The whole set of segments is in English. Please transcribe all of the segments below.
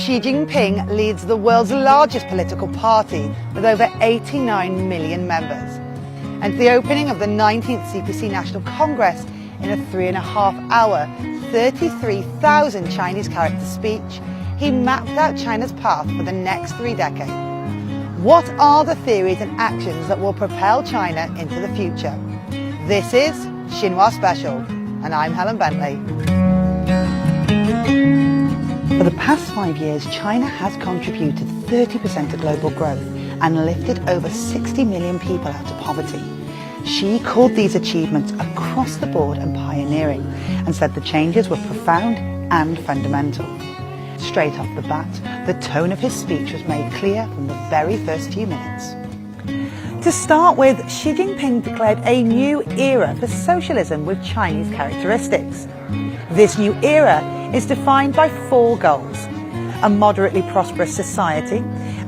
Xi Jinping leads the world's largest political party with over 89 million members. And at the opening of the 19th CPC National Congress, in a 3.5-hour, 33,000 Chinese character speech, he mapped out China's path for the next 3 decades. What are the theories and actions that will propel China into the future? This is Xinhua Special, and I'm Helen Bentley. For the past 5 years, China has contributed 30% to global growth and lifted over 60 million people out of poverty. Xi called these achievements across the board and pioneering, and said the changes were profound and fundamental. Straight off the bat, the tone of his speech was made clear from the very first few minutes. To start with, Xi Jinping declared a new era for socialism with Chinese characteristics. This new era is defined by 4 goals: a moderately prosperous society,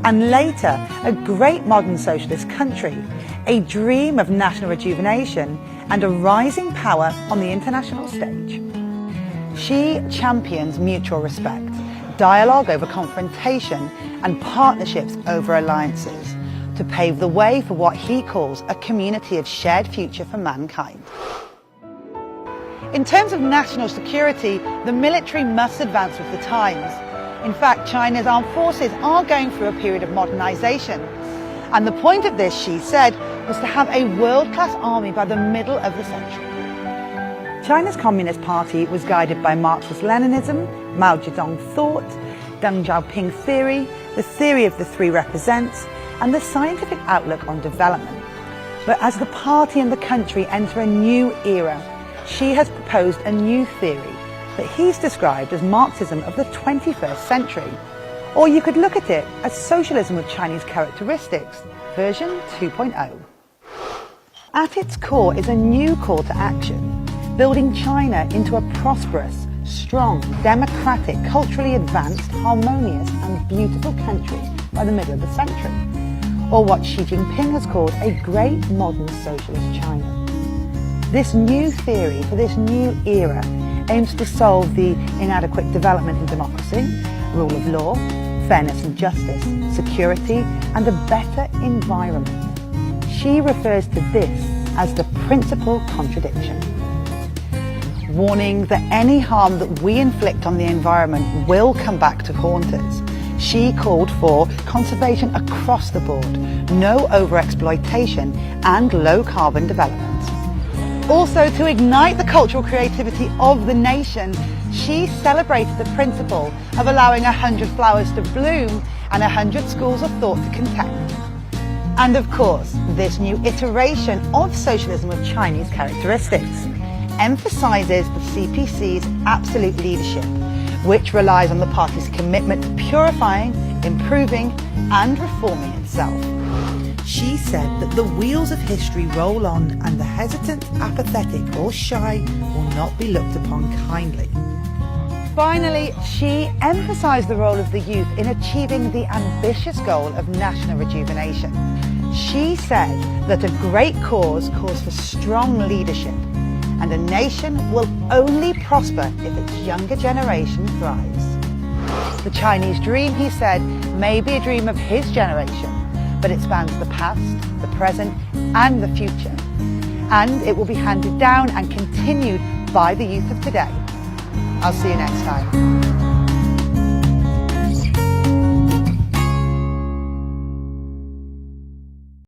and later a great modern socialist country, a dream of national rejuvenation, and a rising power on the international stage. Xi champions mutual respect, dialogue over confrontation, and partnerships over alliances to pave the way for what he calls a community of shared future for mankind. In terms of national security, the military must advance with the times. In fact, China's armed forces are going through a period of modernization. And the point of this, Xi said, was to have a world-class army by the middle of the century. China's Communist Party was guided by Marxist-Leninism, Mao Zedong thought, Deng Xiaoping theory, the theory of the 3 represents, and the scientific outlook on development. But as the party and the country enter a new era, Xi has proposed a new theory that he's described as Marxism of the 21st century. Or you could look at it as socialism with Chinese characteristics, version 2.0. At its core is a new call to action, building China into a prosperous, strong, democratic, culturally advanced, harmonious and beautiful country by the middle of the century. Or what Xi Jinping has called a great modern socialist China. This new theory for this new era aims to solve the inadequate development in democracy, rule of law, fairness and justice, security, and a better environment. Xi refers to this as the principal contradiction. Warning that any harm that we inflict on the environment will come back to haunt us, Xi called for conservation across the board, no overexploitation, and low-carbon development. Also, to ignite the cultural creativity of the nation, Xi celebrated the principle of allowing 100 flowers to bloom and 100 schools of thought to contend. And of course, this new iteration of socialism with Chinese characteristics emphasizes the CPC's absolute leadership, which relies on the party's commitment to purifying, improving, and reforming itself. Xi said that the wheels of history roll on and the hesitant, apathetic or shy will not be looked upon kindly. Finally, Xi emphasized the role of the youth in achieving the ambitious goal of national rejuvenation. Xi said that a great cause calls for strong leadership, and a nation will only prosper if its younger generation thrives. The Chinese dream, he said, may be a dream of his generation, but it spans the past, the present, and the future. And it will be handed down and continued by the youth of today. I'll see you next time.